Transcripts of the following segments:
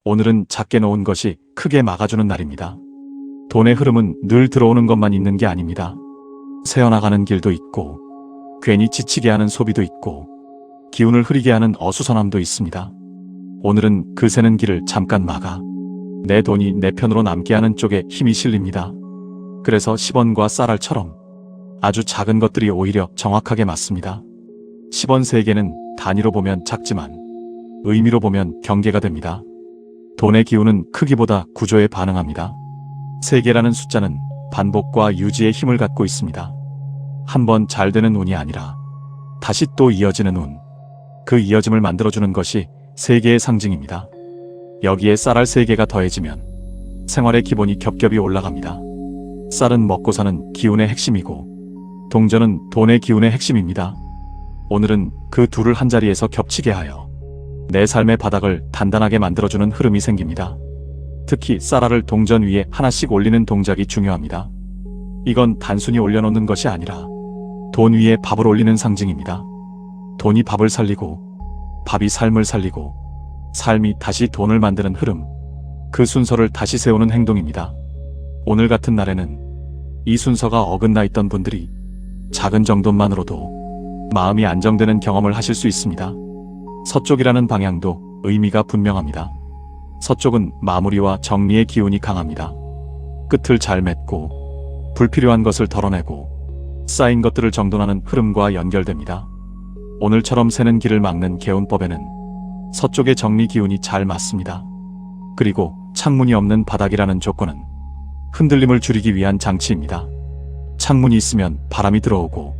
오늘은 작게 놓은 것이 크게 막아주는 날입니다. 돈의 흐름은 늘 들어오는 것만 있는 게 아닙니다. 새어나가는 길도 있고, 괜히 지치게 하는 소비도 있고, 기운을 흐리게 하는 어수선함도 있습니다. 오늘은 그 새는 길을 잠깐 막아 내 돈이 내 편으로 남게 하는 쪽에 힘이 실립니다. 그래서 10원과 쌀알처럼 아주 작은 것들이 오히려 정확하게 맞습니다. 10원 3개는 단위로 보면 작지만 의미로 보면 경계가 됩니다. 돈의 기운은 크기보다 구조에 반응합니다. 3개라는 숫자는 반복과 유지의 힘을 갖고 있습니다. 한 번 잘 되는 운이 아니라 다시 또 이어지는 운, 그 이어짐을 만들어주는 것이 3개의 상징입니다. 여기에 쌀알 3개가 더해지면 생활의 기본이 겹겹이 올라갑니다. 쌀은 먹고 사는 기운의 핵심이고 동전은 돈의 기운의 핵심입니다. 오늘은 그 둘을 한자리에서 겹치게 하여 내 삶의 바닥을 단단하게 만들어주는 흐름이 생깁니다. 특히 쌀알을 동전 위에 하나씩 올리는 동작이 중요합니다. 이건 단순히 올려놓는 것이 아니라 돈 위에 밥을 올리는 상징입니다. 돈이 밥을 살리고 밥이 삶을 살리고 삶이 다시 돈을 만드는 흐름, 그 순서를 다시 세우는 행동입니다. 오늘 같은 날에는 이 순서가 어긋나 있던 분들이 작은 정돈만으로도 마음이 안정되는 경험을 하실 수 있습니다. 서쪽이라는 방향도 의미가 분명합니다. 서쪽은 마무리와 정리의 기운이 강합니다. 끝을 잘 맺고 불필요한 것을 덜어내고 쌓인 것들을 정돈하는 흐름과 연결됩니다. 오늘처럼 새는 길을 막는 개운법에는 서쪽의 정리 기운이 잘 맞습니다. 그리고 창문이 없는 바닥이라는 조건은 흔들림을 줄이기 위한 장치입니다. 창문이 있으면 바람이 들어오고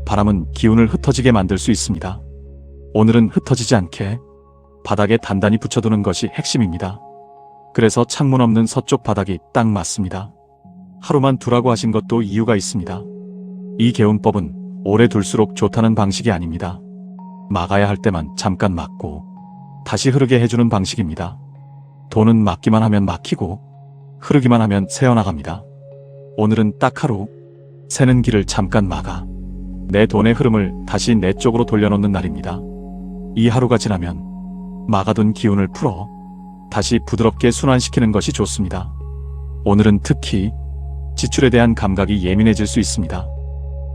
바람은 기운을 흩어지게 만들 수 있습니다. 오늘은 흩어지지 않게 바닥에 단단히 붙여두는 것이 핵심입니다. 그래서 창문 없는 서쪽 바닥이 딱 맞습니다. 하루만 두라고 하신 것도 이유가 있습니다. 이 개운법은 오래 둘수록 좋다는 방식이 아닙니다. 막아야 할 때만 잠깐 막고 다시 흐르게 해주는 방식입니다. 돈은 막기만 하면 막히고 흐르기만 하면 새어나갑니다. 오늘은 딱 하루 새는 길을 잠깐 막아 내 돈의 흐름을 다시 내 쪽으로 돌려놓는 날입니다. 이 하루가 지나면 막아둔 기운을 풀어 다시 부드럽게 순환시키는 것이 좋습니다. 오늘은 특히 지출에 대한 감각이 예민해질 수 있습니다.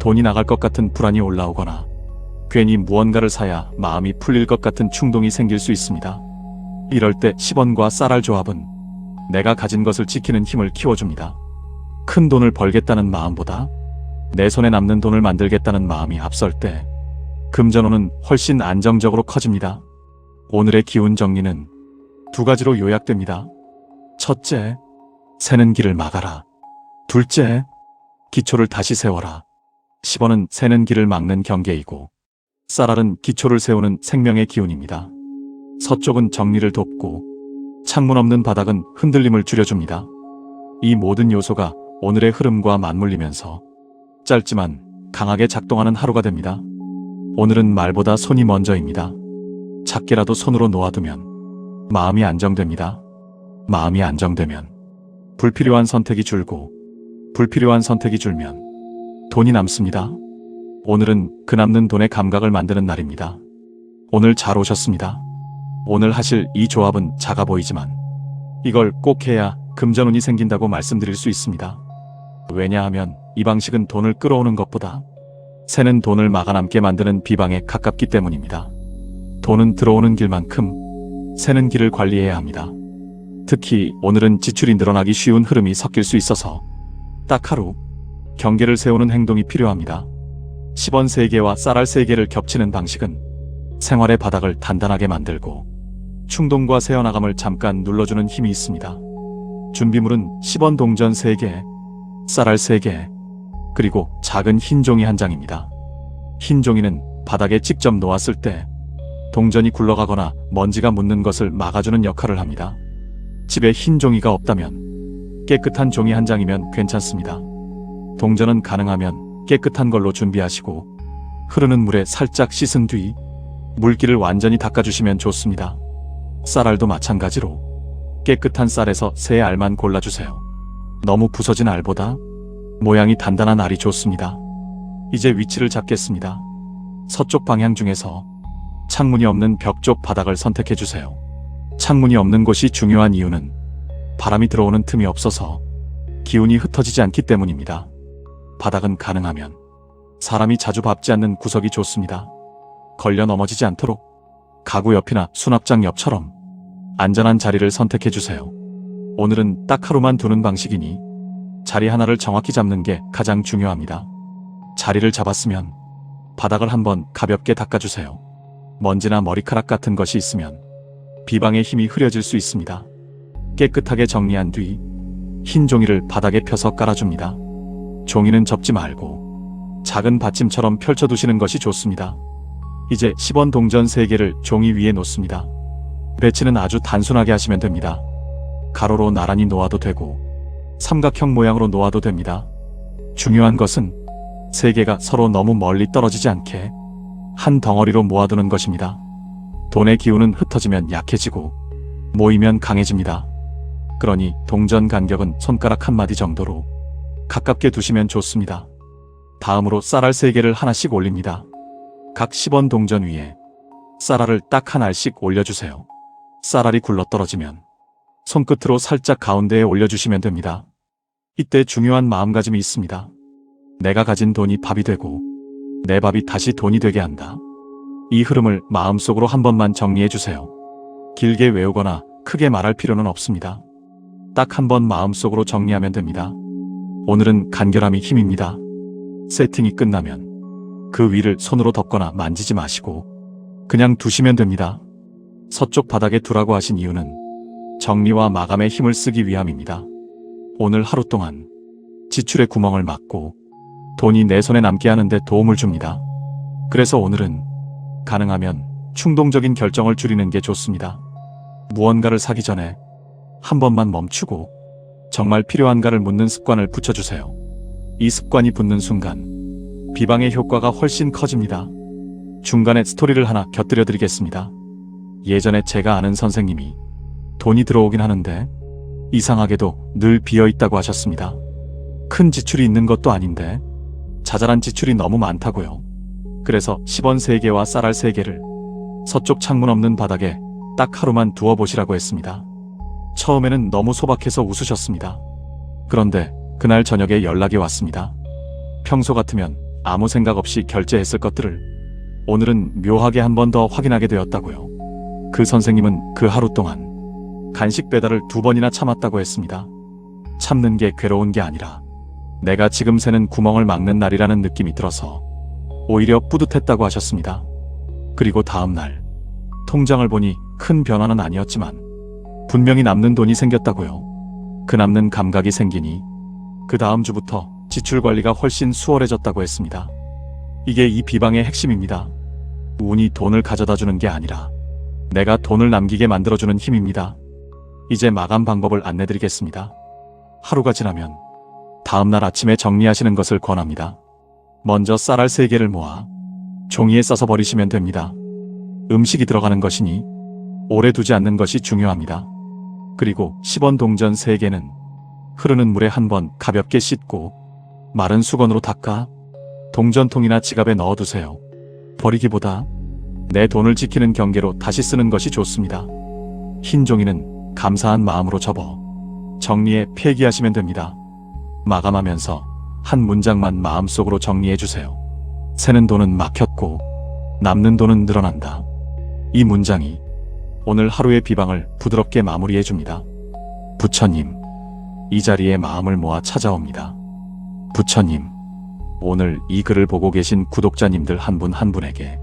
돈이 나갈 것 같은 불안이 올라오거나 괜히 무언가를 사야 마음이 풀릴 것 같은 충동이 생길 수 있습니다. 이럴 때 10원과 쌀알 조합은 내가 가진 것을 지키는 힘을 키워줍니다. 큰 돈을 벌겠다는 마음보다 내 손에 남는 돈을 만들겠다는 마음이 앞설 때 금전운은 훨씬 안정적으로 커집니다. 오늘의 기운 정리는 2가지로 요약됩니다. 첫째, 새는 길을 막아라. 둘째, 기초를 다시 세워라. 10원은 새는 길을 막는 경계이고 쌀알은 기초를 세우는 생명의 기운입니다. 서쪽은 정리를 돕고 창문 없는 바닥은 흔들림을 줄여줍니다. 이 모든 요소가 오늘의 흐름과 맞물리면서 짧지만 강하게 작동하는 하루가 됩니다. 오늘은 말보다 손이 먼저입니다. 작게라도 손으로 놓아두면 마음이 안정됩니다. 마음이 안정되면 불필요한 선택이 줄고 불필요한 선택이 줄면 돈이 남습니다. 오늘은 그 남는 돈의 감각을 만드는 날입니다. 오늘 잘 오셨습니다. 오늘 하실 이 조합은 작아 보이지만 이걸 꼭 해야 금전운이 생긴다고 말씀드릴 수 있습니다. 왜냐하면 이 방식은 돈을 끌어오는 것보다 새는 돈을 막아남게 만드는 비방에 가깝기 때문입니다. 돈은 들어오는 길만큼 새는 길을 관리해야 합니다. 특히 오늘은 지출이 늘어나기 쉬운 흐름이 섞일 수 있어서 딱 하루 경계를 세우는 행동이 필요합니다. 10원 3개와 쌀알 3개를 겹치는 방식은 생활의 바닥을 단단하게 만들고 충동과 새어나감을 잠깐 눌러주는 힘이 있습니다. 준비물은 10원 동전 3개, 쌀알 3개, 그리고 작은 흰 종이 한 장입니다. 흰 종이는 바닥에 직접 놓았을 때 동전이 굴러가거나 먼지가 묻는 것을 막아주는 역할을 합니다. 집에 흰 종이가 없다면 깨끗한 종이 한 장이면 괜찮습니다. 동전은 가능하면 깨끗한 걸로 준비하시고 흐르는 물에 살짝 씻은 뒤 물기를 완전히 닦아주시면 좋습니다. 쌀알도 마찬가지로 깨끗한 쌀에서 새 알만 골라주세요. 너무 부서진 알보다 모양이 단단한 알이 좋습니다. 이제 위치를 잡겠습니다. 서쪽 방향 중에서 창문이 없는 벽 쪽 바닥을 선택해주세요. 창문이 없는 곳이 중요한 이유는 바람이 들어오는 틈이 없어서 기운이 흩어지지 않기 때문입니다. 바닥은 가능하면 사람이 자주 밟지 않는 구석이 좋습니다. 걸려 넘어지지 않도록 가구 옆이나 수납장 옆처럼 안전한 자리를 선택해 주세요. 오늘은 딱 하루만 두는 방식이니 자리 하나를 정확히 잡는 게 가장 중요합니다. 자리를 잡았으면 바닥을 한번 가볍게 닦아주세요. 먼지나 머리카락 같은 것이 있으면 비방의 힘이 흐려질 수 있습니다. 깨끗하게 정리한 뒤 흰 종이를 바닥에 펴서 깔아줍니다. 종이는 접지 말고 작은 받침처럼 펼쳐두시는 것이 좋습니다. 이제 10원 동전 3개를 종이 위에 놓습니다. 배치는 아주 단순하게 하시면 됩니다. 가로로 나란히 놓아도 되고 삼각형 모양으로 놓아도 됩니다. 중요한 것은 3개가 서로 너무 멀리 떨어지지 않게 한 덩어리로 모아두는 것입니다. 돈의 기운은 흩어지면 약해지고 모이면 강해집니다. 그러니 동전 간격은 손가락 한마디 정도로 가깝게 두시면 좋습니다. 다음으로 쌀알 3개를 하나씩 올립니다. 각 10원 동전 위에 쌀알을 딱 한 알씩 올려주세요. 쌀알이 굴러떨어지면 손끝으로 살짝 가운데에 올려주시면 됩니다. 이때 중요한 마음가짐이 있습니다. 내가 가진 돈이 밥이 되고 내 밥이 다시 돈이 되게 한다. 이 흐름을 마음속으로 한 번만 정리해주세요. 길게 외우거나 크게 말할 필요는 없습니다. 딱 한 번 마음속으로 정리하면 됩니다. 오늘은 간결함이 힘입니다. 세팅이 끝나면 그 위를 손으로 덮거나 만지지 마시고 그냥 두시면 됩니다. 서쪽 바닥에 두라고 하신 이유는 정리와 마감에 힘을 쓰기 위함입니다. 오늘 하루 동안 지출의 구멍을 막고 돈이 내 손에 남게 하는데 도움을 줍니다. 그래서 오늘은 가능하면 충동적인 결정을 줄이는 게 좋습니다. 무언가를 사기 전에 한 번만 멈추고 정말 필요한가를 묻는 습관을 붙여주세요. 이 습관이 붙는 순간 비방의 효과가 훨씬 커집니다. 중간에 스토리를 하나 곁들여 드리겠습니다. 예전에 제가 아는 선생님이 돈이 들어오긴 하는데 이상하게도 늘 비어있다고 하셨습니다. 큰 지출이 있는 것도 아닌데 자잘한 지출이 너무 많다고요. 그래서 10원 3개와 쌀알 3개를 서쪽 창문 없는 바닥에 딱 하루만 두어보시라고 했습니다. 처음에는 너무 소박해서 웃으셨습니다. 그런데 그날 저녁에 연락이 왔습니다. 평소 같으면 아무 생각 없이 결제했을 것들을 오늘은 묘하게 한 번 더 확인하게 되었다고요. 그 선생님은 그 하루 동안 간식 배달을 2번이나 참았다고 했습니다. 참는 게 괴로운 게 아니라 내가 지금 새는 구멍을 막는 날이라는 느낌이 들어서 오히려 뿌듯했다고 하셨습니다. 그리고 다음 날 통장을 보니 큰 변화는 아니었지만 분명히 남는 돈이 생겼다고요. 그 남는 감각이 생기니 그 다음 주부터 지출 관리가 훨씬 수월해졌다고 했습니다. 이게 이 비방의 핵심입니다. 운이 돈을 가져다 주는 게 아니라 내가 돈을 남기게 만들어주는 힘입니다. 이제 마감 방법을 안내드리겠습니다. 하루가 지나면 다음날 아침에 정리하시는 것을 권합니다. 먼저 쌀알 3개를 모아 종이에 싸서 버리시면 됩니다. 음식이 들어가는 것이니 오래 두지 않는 것이 중요합니다. 그리고 10원 동전 3개는 흐르는 물에 한번 가볍게 씻고 마른 수건으로 닦아 동전통이나 지갑에 넣어두세요. 버리기보다 내 돈을 지키는 경계로 다시 쓰는 것이 좋습니다. 흰 종이는 감사한 마음으로 접어 정리해 폐기하시면 됩니다. 마감하면서 한 문장만 마음속으로 정리해주세요. 새는 돈은 막혔고 남는 돈은 늘어난다. 이 문장이 오늘 하루의 비방을 부드럽게 마무리해줍니다. 부처님, 이 자리에 마음을 모아 찾아옵니다. 부처님, 오늘 이 글을 보고 계신 구독자님들 한 분 한 분에게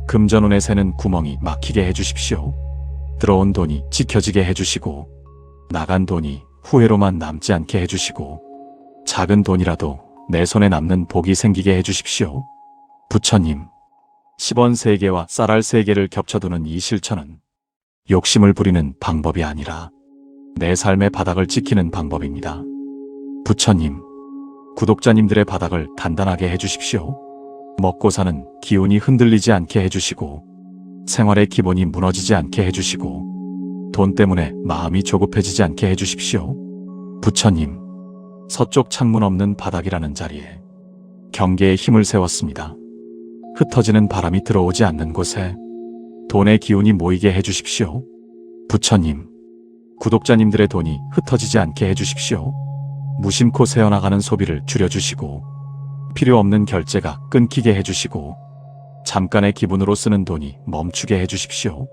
금전운에 새는 구멍이 막히게 해주십시오. 들어온 돈이 지켜지게 해주시고 나간 돈이 후회로만 남지 않게 해주시고 작은 돈이라도 내 손에 남는 복이 생기게 해주십시오. 부처님, 10원 3개와 쌀알 3개를 겹쳐두는 이 실천은 욕심을 부리는 방법이 아니라 내 삶의 바닥을 지키는 방법입니다. 부처님, 구독자님들의 바닥을 단단하게 해주십시오. 먹고 사는 기운이 흔들리지 않게 해주시고 생활의 기본이 무너지지 않게 해주시고 돈 때문에 마음이 조급해지지 않게 해주십시오. 부처님, 서쪽 창문 없는 바닥이라는 자리에 경계의 힘을 세웠습니다. 흩어지는 바람이 들어오지 않는 곳에 돈의 기운이 모이게 해주십시오. 부처님, 구독자님들의 돈이 흩어지지 않게 해주십시오. 무심코 새어나가는 소비를 줄여주시고 필요 없는 결제가 끊기게 해주시고 잠깐의 기분으로 쓰는 돈이 멈추게 해주십시오.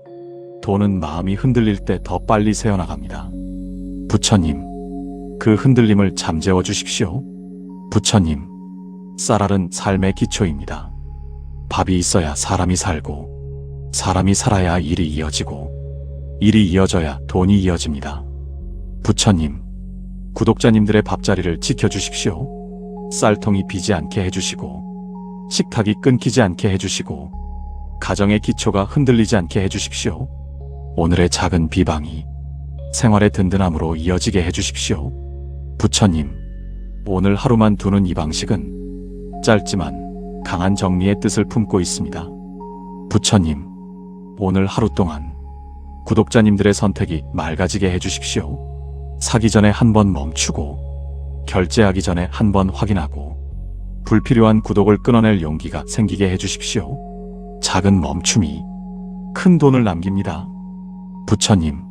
돈은 마음이 흔들릴 때 더 빨리 새어나갑니다. 부처님, 그 흔들림을 잠재워 주십시오. 부처님, 쌀알은 삶의 기초입니다. 밥이 있어야 사람이 살고 사람이 살아야 일이 이어지고 일이 이어져야 돈이 이어집니다. 부처님, 구독자님들의 밥자리를 지켜주십시오. 쌀통이 비지 않게 해주시고 식탁이 끊기지 않게 해주시고 가정의 기초가 흔들리지 않게 해주십시오. 오늘의 작은 비방이 생활의 든든함으로 이어지게 해주십시오. 부처님, 오늘 하루만 두는 이 방식은 짧지만 강한 정리의 뜻을 품고 있습니다. 부처님, 오늘 하루 동안 구독자님들의 선택이 맑아지게 해주십시오. 사기 전에 한번 멈추고 결제하기 전에 한번 확인하고 불필요한 구독을 끊어낼 용기가 생기게 해주십시오. 작은 멈춤이 큰 돈을 남깁니다. 부처님,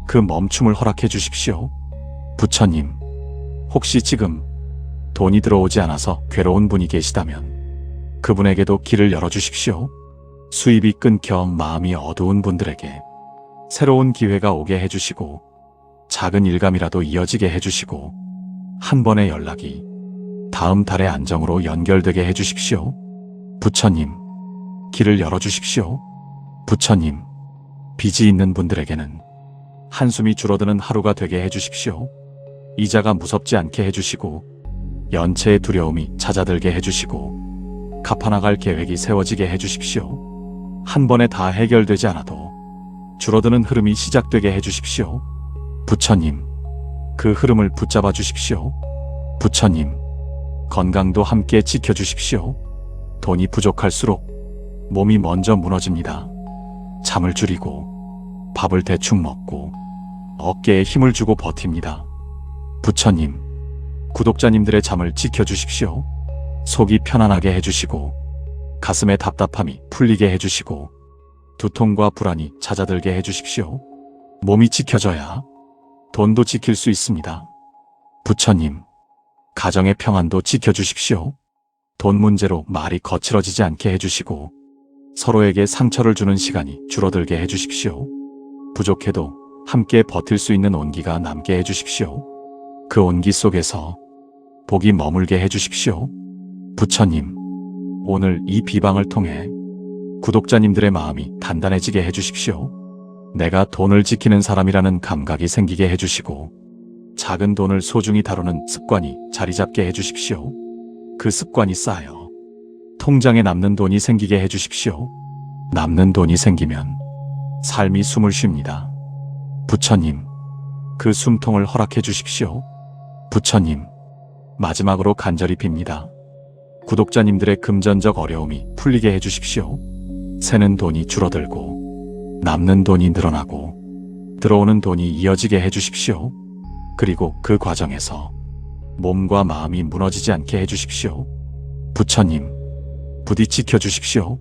그 멈춤을 허락해 주십시오. 부처님, 혹시 지금 돈이 들어오지 않아서 괴로운 분이 계시다면 그분에게도 길을 열어주십시오. 수입이 끊겨 마음이 어두운 분들에게 새로운 기회가 오게 해주시고 작은 일감이라도 이어지게 해주시고 한 번의 연락이 다음 달의 안정으로 연결되게 해주십시오. 부처님, 길을 열어주십시오. 부처님, 빚이 있는 분들에게는 한숨이 줄어드는 하루가 되게 해주십시오. 이자가 무섭지 않게 해주시고 연체의 두려움이 잦아들게 해주시고 갚아나갈 계획이 세워지게 해주십시오. 한 번에 다 해결되지 않아도 줄어드는 흐름이 시작되게 해주십시오. 부처님, 그 흐름을 붙잡아 주십시오. 부처님, 건강도 함께 지켜주십시오. 돈이 부족할수록 몸이 먼저 무너집니다. 잠을 줄이고 밥을 대충 먹고 어깨에 힘을 주고 버팁니다. 부처님, 구독자님들의 잠을 지켜주십시오. 속이 편안하게 해주시고 가슴의 답답함이 풀리게 해주시고 두통과 불안이 잦아들게 해주십시오. 몸이 지켜져야 돈도 지킬 수 있습니다. 부처님, 가정의 평안도 지켜주십시오. 돈 문제로 말이 거칠어지지 않게 해주시고 서로에게 상처를 주는 시간이 줄어들게 해주십시오. 부족해도 함께 버틸 수 있는 온기가 남게 해주십시오. 그 온기 속에서 복이 머물게 해주십시오. 부처님, 오늘 이 비방을 통해 구독자님들의 마음이 단단해지게 해주십시오. 내가 돈을 지키는 사람이라는 감각이 생기게 해주시고 작은 돈을 소중히 다루는 습관이 자리 잡게 해주십시오. 그 습관이 쌓여 통장에 남는 돈이 생기게 해주십시오. 남는 돈이 생기면 삶이 숨을 쉽니다. 부처님, 그 숨통을 허락해 주십시오. 부처님, 마지막으로 간절히 빕니다. 구독자님들의 금전적 어려움이 풀리게 해주십시오. 새는 돈이 줄어들고 남는 돈이 늘어나고 들어오는 돈이 이어지게 해주십시오. 그리고 그 과정에서 몸과 마음이 무너지지 않게 해주십시오. 부처님, 부디 지켜주십시오.